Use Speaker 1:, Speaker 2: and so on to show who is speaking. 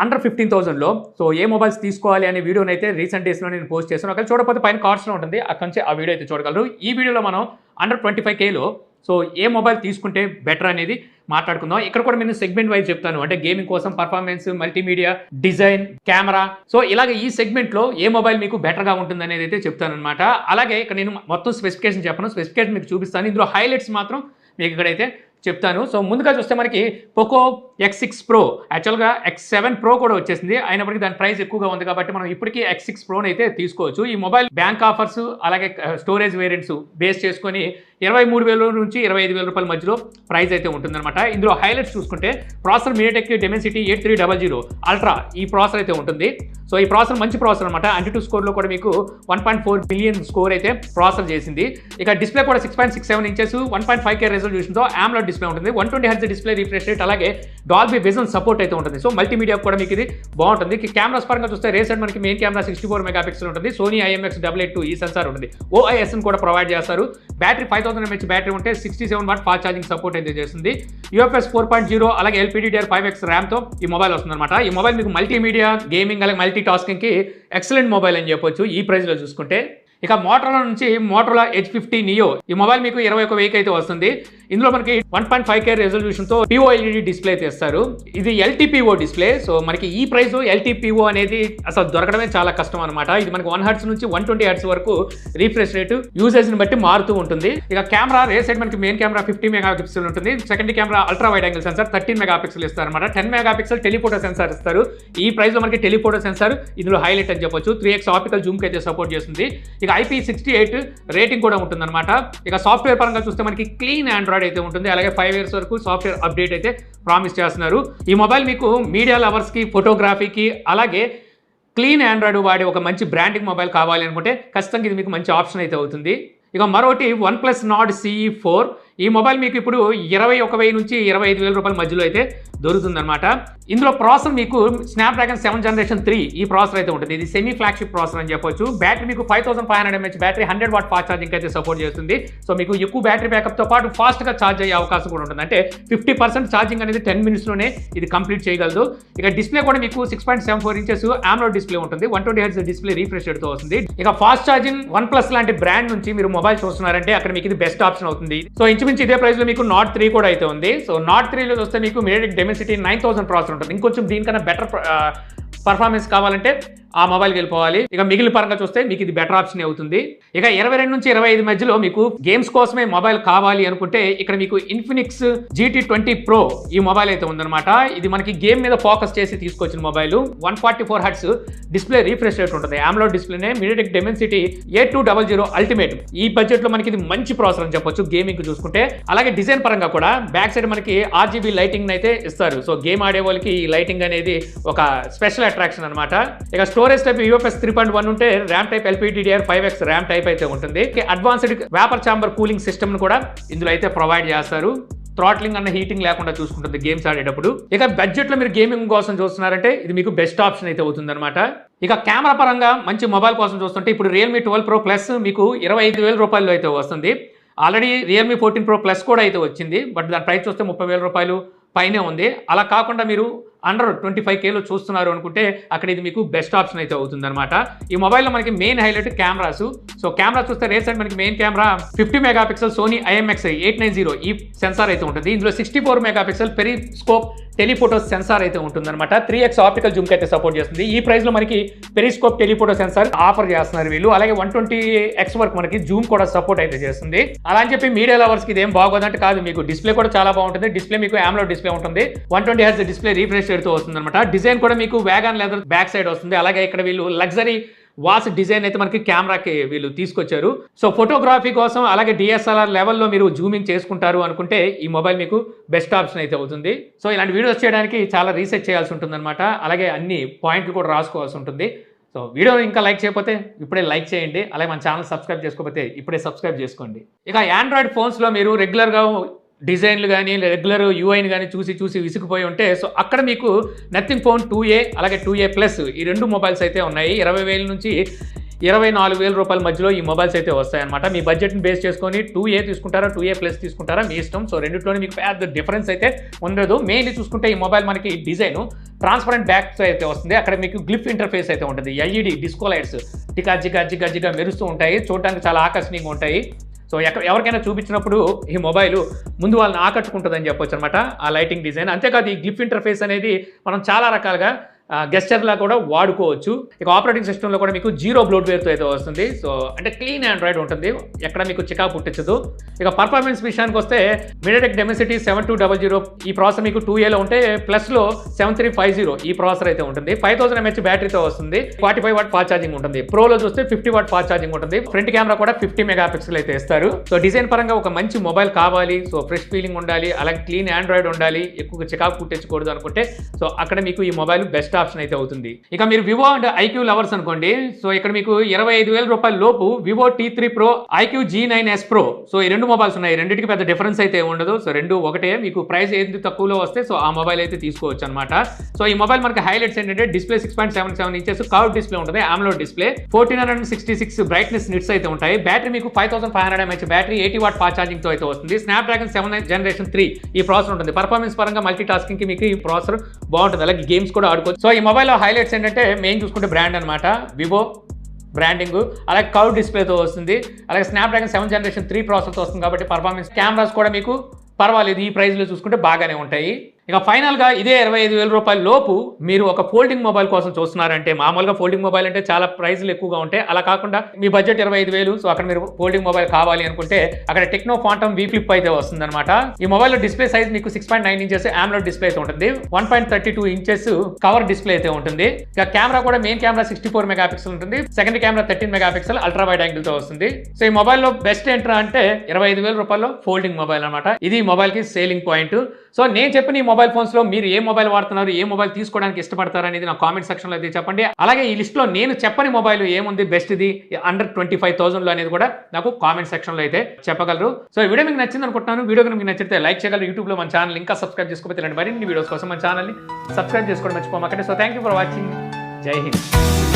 Speaker 1: Under 15,000లో. So ఏ mobiles తీసుకోవాలి అనే వీడియోని అయితే రీసెంట్ డేస్లో నేను పోస్ట్ చేశాను. ఒకవేళ చూడకపోతే పైన కార్డ్స్లో ఉంటుంది, అక్కడి నుంచి ఆ వీడియో అయితే చూడగలరు. ఈ వీడియోలో మనం అండర్ 25Kలో సో ఏ మొబైల్ తీసుకుంటే బెటర్ అనేది మాట్లాడుకుందాం. ఇక్కడ కూడా నేను సెగ్మెంట్ వైజ్ చెప్తాను, అంటే గేమింగ్ కోసం, performance, multimedia, design, camera. So ఇలాగ ఈ సెగ్మెంట్లో ఏ మొబైల్ మీకు బెటర్గా ఉంటుంది అనేది అయితే చెప్తాను అనమాట. అలాగే ఇక్కడ నేను మొత్తం స్పెసిఫికేషన్ చెప్పను, స్పెసిఫికేషన్ మీకు చూపిస్తాను. ఇందులో హైలైట్స్ మాత్రం మీకు ఇక్కడైతే చెప్తాను. సో ముందుగా చూస్తే మనకి పోకో X6 Pro, యాక్చువల్గా X7 Pro కూడా వచ్చేసింది, అయినప్పటికీ దాని ప్రైస్ ఎక్కువగా ఉంది కాబట్టి మనం ఇప్పటికీ X6 Proని అయితే తీసుకోవచ్చు. ఈ మొబైల్ బ్యాంక్ ఆఫర్స్ అలాగే స్టోరేజ్ వేరియంట్స్ బేస్ చేసుకొని 23,000 నుంచి 25,000 రూపాయల మధ్యలో ప్రైస్ అయితే ఉంటుందన్నమాట. ఇందులో హైలైట్స్ చూసుకుంటే ప్రాసెసర్ MediaTek Dimensity 8300 Ultra ఈ ప్రాసెసర్ అయితే ఉంటుంది. సో ఈ ప్రాసెసర్ మంచి ప్రాసెసర్ అనమాట. Antutu స్కోర్లో కూడా మీకు 1.4 బిలియన్ స్కోర్ అయితే ప్రాసెసర్ చేసింది. ఇక డిస్ప్లే కూడా 6.67 ఇంచెస్ 1.5K రెజల్యూషన్తో AMOLED డిస్ప్లే ఉంటుంది. 120 Hz డిస్ప్లే రిఫ్రెష్ రేట్, అలాగే డాల్బీ విజన్ సపోర్ట్ అయితే ఉంటుంది. సో మల్టీమీడియా కూడా మీకు ఇది బాగుంటుంది. కెమెరాస్ పరంగా చూస్తే రేసెడ్ మనకి మెయిన్ కెమెరా 64 మెగాపిక్సెల్ ఉంటుంది. Sony IMX882 ఈ సెన్సార్ ఉంటుంది. OIS కూడా ప్రొవైడ్ చేస్తారు. బ్యాటరీ 5000 mAh బ్యాటరీ ఉంటే 67 వాట్ ఫాస్ట్ ఛార్జింగ్ సపోర్ట్ అయితే చేస్తుంది. UFS 4.0 అలాగే LPDDR5X ర్యామ్తో ఈ మొబైల్ వస్తుందన్నమాట. ఈ మొబైల్ మీకు మల్టీమీడియా, గేమింగ్ అలాగే మల్టీ టాస్కింగ్కి ఎక్సలెంట్ మొబైల్ అని చెప్పొచ్చు ఈ ప్రైస్లో చూసుకుంటే. ఇక మోటరోలా నుంచి మోటరోలా H50 Neo ఈ మొబైల్ మీకు 21,000 అయితే వస్తుంది. ఇందులో మనకి 1.5K రెజల్యూషన్తో POLED డిస్ప్లే అయితే ఇస్తారు. ఇది LTPO డిస్ప్లే. సో మనకి ఈ ప్రైస్ LTPO అనేది అసలు దొరకడమే చాలా కష్టం అనమాట. ఇది మనకి 1 Hz నుంచి 120 Hz వరకు రీఫ్రెష్ రేటు యూసేజ్ని బట్టి మారుతూ ఉంటుంది. ఇక కెమెరా రేస్ సైడ్ మనకి మెయిన్ కెమెరా 50 మెగాపిక్సెల్ ఉంటుంది. Secondary camera ultra wide angle censor 13 megapixel ఇస్తారు అనమాట. 10 మెగాపిక్సెల్ టెలిఫోటో సెన్సార్ ఇస్తారు. ఈ ప్రైస్లో మనకి టెలిఫోటో సెన్సార్ ఇందులో హైలైట్ అని చెప్పొచ్చు. 3x ఆప్టికల్ జూమ్కి అయితే సపోర్ట్ చేస్తుంది. ఇక IP68 రేటింగ్ కూడా ఉంటుందన్నమాట. ఇక సాఫ్ట్వేర్ పరంగా చూస్తే మనకి క్లీన్ ఆండ్రాయిడ్ అయితే ఉంటుంది. అలాగే 5 years వరకు సాఫ్ట్వేర్ అప్డేట్ అయితే ప్రామిస్ చేస్తున్నారు. ఈ మొబైల్ మీకు మీడియా లవర్స్కి, ఫోటోగ్రఫీకి, అలాగే క్లీన్ ఆండ్రాయిడ్ వాడే ఒక మంచి బ్రాండింగ్ మొబైల్ కావాలి అనుకుంటే ఖచ్చితంగా ఇది మీకు మంచి ఆప్షన్ అయితే అవుతుంది. ఇక మరొకటి OnePlus Nord CE4 ఈ మొబైల్ మీకు ఇప్పుడు 21,000 నుంచి 25,000 రూపాయల మధ్యలో అయితే దొరుకుతుందన్నమాట. ఇందులో ప్రాసెసర్ మీకు స్నాప్డ్రాగన్ 7th Generation 3 ఈ ప్రాసెసర్ అయితే ఉంటుంది. ఇది సెమీ ఫ్లాగ్షిప్ ప్రాసెసర్ అని చెప్పొచ్చు. బ్యాటరీ మీకు 5500 mAh battery 100 watt fast charging అయితే సపోర్ట్ చేస్తుంది. సో మీకు ఎక్కువ బ్యాటరీ బ్యాకప్తో పాటు ఫాస్ట్గా ఛార్జ్ అయ్యే అవకాశం కూడా ఉంటుంది. అంటే 50% ఛార్జింగ్ అనేది 10 minutesలోనే ఇది కంప్లీట్ చేయగలదు. ఇక డిస్ప్లే కూడా మీకు 6.74 ఇంచెస్ AMOLED డిస్ప్లే ఉంటుంది. 120 Hz డిస్ప్లే రీఫ్రెష్ రేట్తో వస్తుంది. ఇక ఫాస్ట్ ఛార్జింగ్ OnePlus లాంటి బ్రాండ్ నుంచి మీరు మొబైల్ చూస్తున్నారంటే అక్కడ మీకు ఇది బెస్ట్ ఆప్షన్ అవుతుంది. సో ఇంచుమించు ఇదే ప్రైస్లో మీకు Nord 3 కూడా అయితే ఉంది. సో Nord 3లో వస్తే మీకు MediaTek Dimensity 9000 ప్రాసెసర్ ఉంటుంది. ఇంకొంచెం దీనికన్నా బెటర్ పర్ఫార్మెన్స్ కావాలంటే ఆ మొబైల్కి వెళ్ళిపోవాలి. ఇక మిగిలిన పరంగా చూస్తే మీకు ఇది బెటర్ ఆప్షన్ అవుతుంది. ఇక 22 నుంచి 25 మధ్యలో మీకు గేమ్స్ కోసమే మొబైల్ కావాలి అనుకుంటే ఇక్కడ మీకు Infinix GT20 Pro ఈ మొబైల్ అయితే ఉందన్నమాట. ఇది మనకి గేమ్ మీద ఫోకస్ చేసి తీసుకొచ్చిన mobile. 144 Hz display refresh rate ఉంటుంది. AMOLED డిస్ప్లేనే MediaTek Dimensity 8200 Ultimate ఈ బడ్జెట్లో మనకి ఇది మంచి ప్రాసెసర్ అని చెప్పొచ్చు గేమింగ్ చూసుకుంటే. అలాగే డిజైన్ పరంగా కూడా బ్యాక్ సైడ్ మనకి RGB లైటింగ్ అయితే ఇస్తారు. సో గేమ్ ఆడే వాళ్ళకి ఈ లైటింగ్ అనేది ఒక స్పెషల్ అట్రాక్షన్ అనమాట. ఇక స్టోరేజ్ టైప్ UFS 3.1 ఉంటే RAM type LPDDR5X RAM type అయితే ఉంటుంది. Advanced vapour chamber cooling system ను కూడా ఇందులో అయితే ప్రొవైడ్ చేస్తారు. థ్రాట్లింగ్ అన్న హీటింగ్ లేకుండా చూసుకుంటుంది గేమ్స్ ఆడేటప్పుడు. ఇక బడ్జెట్లో మీరు గేమింగ్ కోసం చూస్తున్నారంటే ఇది మీకు బెస్ట్ ఆప్షన్ అయితే అవుతుంది అనమాట. ఇక కెమెరా పరంగా మంచి మొబైల్ కోసం చూస్తుంటే ఇప్పుడు Realme 12 Pro Plus మీకు 25,000 రూపాయలు అయితే వస్తుంది. ఆల్రెడీ Realme 14 Pro Plus కూడా అయితే వచ్చింది. బట్ దాని ప్రైస్ చూస్తే 30,000 రూపాయలు పైనే ఉంది. అలా కాకుండా మీరు అండర్ 25Kలో చూస్తున్నారు అనుకుంటే అక్కడ ఇది మీకు బెస్ట్ ఆప్షన్ అయితే అవుతుంది అనమాట. ఈ మొబైల్లో మనకి main highlight cameras. So camera చూస్తే రేట్ సైడ్ మనకి main camera 50 megapixel Sony IMX890 ఈ సెన్సార్ అయితే ఉంటుంది. ఇందులో 64 మెగాపిక్సెల్ పెరిస్కోప్ టెలిఫోటో సెన్సార్ అయితే ఉంటుంది అనమాట. 3x ఆప్టికల్ జూమ్కి అయితే సపోర్ట్ చేస్తుంది. ఈ ప్రైస్లో మనకి పెరిస్కోప్ టెలిఫోటో సెన్సార్ ఆఫర్ చేస్తున్నారు వీళ్ళు. అలాగే 120x వరకు మనకి జూమ్ కూడా సపోర్ట్ అయితే చేస్తుంది. అలా అని చెప్పి మీడియా లవర్స్కి ఇదేం బాగోదంటే కాదు, మీకు డిస్ప్లే కూడా చాలా బాగుంటుంది. డిస్ప్లే మీకు AMOLED డిస్ప్లే ఉంటుంది. 120 Hz డిస్ప్లే రీఫ్రెష్ రేట్తో వస్తుంది అనమాట. డిజైన్ కూడా మీకు వ్యాగన్ లెదర్ బ్యాక్ సైడ్ వస్తుంది. అలాగే ఇక్కడ వీళ్ళు లగ్జరీ వాచ్ డిజైన్ అయితే మనకి కెమెరాకి వీళ్ళు తీసుకొచ్చారు. సో ఫోటోగ్రఫీ కోసం అలాగే DSLR లెవెల్లో మీరు జూమింగ్ చేసుకుంటారు అనుకుంటే ఈ మొబైల్ మీకు బెస్ట్ ఆప్షన్ అయితే అవుతుంది. సో ఇలాంటి వీడియోస్ చేయడానికి చాలా రీసెర్చ్ చేయాల్సి ఉంటుంది అనమాట. అలాగే అన్ని పాయింట్లు కూడా రాసుకోవాల్సి ఉంటుంది. సో వీడియో ఇంకా లైక్ చేయకపోతే ఇప్పుడే లైక్ చేయండి. అలాగే మన ఛానల్ సబ్స్క్రైబ్ చేసుకోకపోతే ఇప్పుడే సబ్స్క్రైబ్ చేసుకోండి. ఇక ఆండ్రాయిడ్ ఫోన్స్లో మీరు రెగ్యులర్గా డిజైన్లు కానీ రెగ్యులర్ యూఐని కానీ చూసి విసిగిపోయి ఉంటే సో అక్కడ మీకు నథింగ్ ఫోన్ 2A అలాగే 2A Plus ఈ రెండు మొబైల్స్ అయితే ఉన్నాయి. 20,000 నుంచి 24,000 రూపాయల మధ్యలో ఈ మొబైల్స్ అయితే వస్తాయన్నమాట. మీ బడ్జెట్ని బేస్ చేసుకొని 2A తీసుకుంటారా 2A ప్లస్ తీసుకుంటారా మీ ఇష్టం. సో రెండిట్లోనే మీకు పెద్ద డిఫరెన్స్ అయితే ఉండదు. మెయిన్లీ చూసుకుంటే ఈ మొబైల్ మనకి డిజైన్ ట్రాన్స్పరెంట్ బ్యాక్స్ అయితే వస్తుంది. అక్కడ మీకు గ్లిఫ్ ఇంటర్ఫేస్ అయితే ఉంటుంది. LED డిస్కో లైట్స్ జిగా మెరుస్తూ ఉంటాయి. చూడడానికి చాలా ఆకర్షణీయంగా ఉంటాయి. సో ఎవరికైనా చూపించినప్పుడు ఈ మొబైల్ ముందు వాళ్ళని ఆకట్టుకుంటుందని చెప్పొచ్చు అనమాట ఆ లైటింగ్ డిజైన్. అంతేకాదు ఈ గ్లిఫ్ ఇంటర్ఫేస్ అనేది మనం చాలా రకాలుగా గెస్చర్లా కూడా వాడుకోవచ్చు. ఇక ఆపరేటింగ్ సిస్టంలో కూడా మీకు 0 బ్లోట్వేర్తో అయితే వస్తుంది. సో అంటే క్లీన్ ఆండ్రాయిడ్ ఉంటుంది, ఎక్కడ మీకు చికా పుట్టించదు. ఇక పర్ఫార్మెన్స్ విషయానికి వస్తే MediaTek Dimensity 7200 ఈ ప్రాసెసర్ మీకు 2Aలో ఉంటే ప్లస్లో 7350 ఈ ప్రాసెసర్ అయితే ఉంటుంది. 5000 mAh బ్యాటరీతో వస్తుంది. 45 వాట్ ఫాస్ట్ ఛార్జింగ్ ఉంటుంది. ప్రోలో చూస్తే 50 వాట్ ఫాస్ట్ ఛార్జింగ్ ఉంటుంది. ఫ్రంట్ కెమెరా కూడా 50 మెగాపిక్సెల్ అయితే ఇస్తారు. సో డిజైన్ పరంగా ఒక మంచి మొబైల్ కావాలి, సో ఫ్రెష్ ఫీలింగ్ ఉండాలి, అలాగే క్లీన్ ఆండ్రాయిడ్ ఉండాలి, ఎక్కువ చికాకు పుట్టించకూడదు అనుకుంటే సో అక్కడ మీకు ఈ మొబైల్ బెస్ట్ ఆప్షన్ అయితే అవుతుంది. ఇక మీరు వివో అండ్ IQ లవర్స్ అనుకోండి, సో ఇక్కడ మీకు 25,000 రూపాయల లోపు Vivo T3 Pro, IQ G9s Pro, so ఈ రెండు మొబైల్స్ ఉన్నాయి. రెండింటికి పెద్ద డిఫరెన్స్ అయితే ఉండదు. సో రెండు ఒకటే. మీకు ప్రైస్ ఏది తక్కువలో వస్తే సో ఆ మొబైల్ అయితే తీసుకోవచ్చు అనమాట. సో ఈ మొబైల్ మనకి హైలైట్స్ ఏంటంటే డిస్ప్లే 6.77 ఇంచెస్ కర్వ్ డిస్ప్లే ఉంటుంది. AMOLED డిస్ప్లే 1466 బ్రైట్నెస్ నిట్స్ అయితే ఉంటాయి. బ్యాటరీ మీకు 5500 mAh battery 80 watt fast charging తో అయితే వస్తుంది. Snapdragon 7 Generation 3 ఈ ప్రాసెసర్ ఉంటుంది. పర్ఫార్మెన్స్ పరంగా మల్టీ టాస్కింగ్ కి మీకు ఈ ప్రాసెసర్ బాగుంటుంది. అలాగే గేమ్స్ కూడా ఆడుకోవచ్చు. సో ఈ మొబైల్ హైలైట్స్ ఏంటంటే మెయిన్ చూసుకుంటే బ్రాండ్ అనమాట, వివో బ్రాండింగ్, అలాగే కర్వ్ డిస్ప్లేతో వస్తుంది. అలాగే Snapdragon 7 Generation 3 ప్రాసెసర్తో వస్తుంది కాబట్టి పర్ఫార్మెన్స్ కెమెరాస్ కూడా మీకు పర్వాలేదు, ఈ ప్రైస్లో చూసుకుంటే బాగానే ఉంటాయి. ఇక ఫైనల్గా ఇదే 25,000 రూపాయల లోపు మీరు ఒక ఫోల్డింగ్ మొబైల్ కోసం చూస్తున్నారంటే, మామూలుగా ఫోల్డింగ్ మొబైల్ అంటే చాలా ప్రైస్లు ఎక్కువగా ఉంటాయి. అలా కాకుండా మీ బడ్జెట్ 25,000, సో అక్కడ మీరు ఫోల్డింగ్ మొబైల్ కావాలి అనుకుంటే అక్కడ టెక్నో ఫాంటమ్ V Flip అయితే వస్తుంది అనమాట. ఈ మొబైల్లో డిస్ప్లే సైజ్ మీకు 6.9 ఇంచెస్ AMOLED డిస్ప్లే అయితే ఉంటుంది. 1.32 ఇంచెస్ కవర్ డిస్ప్లే అయితే ఉంటుంది. ఇక కెమెరా కూడా మెయిన్ కెమెరా 64 మెగాపిక్సెల్ ఉంటుంది. Second camera 13 megapixel ultra wide angle తో వస్తుంది. సో ఈ మొబైల్లో బెస్ట్ ఏంట్రా అంటే 25,000 రూపాయల్లో ఫోల్డింగ్ మొబైల్ అనమాట. ఇది మొబైల్ కి సేలింగ్ పాయింట్. సో నేను చెప్పిన ఈ మొబైల్ ఫోన్స్ లో మీరు ఏ మొబైల్ వాడుతున్నారు, ఏ మొబైల్ తీసుకోవడానికి ఇష్టపడతారు అనేది నా కామెంట్ సెక్షన్ లో అయితే చెప్పండి. అలాగే ఈ లిస్ట్ లో నేను చెప్పని మొబైల్ ఏముంది బెస్ట్ ఇది అండర్ 25,000 లో అనేది కూడా నాకు కామెంట్ సెక్షన్ లో అయితే చెప్పగలరు. సో ఈ వీడియో మీకు నచ్చింది అనుకుంటున్నాను. వీడియో మీకు నచ్చితే లైక్ చేయగలరు. యూట్యూబ్ లో మన ఛానల్ ఇంకా సబ్స్క్రైబ్ చేసుకోకపోతే ఇలాంటి మరిన్ని వీడియోస్ కోసం మన ఛానల్ ని సబ్స్క్రైబ్ చేసుకోవడం మర్చిపోమాకండి. So thank you for watching. జై హింద్.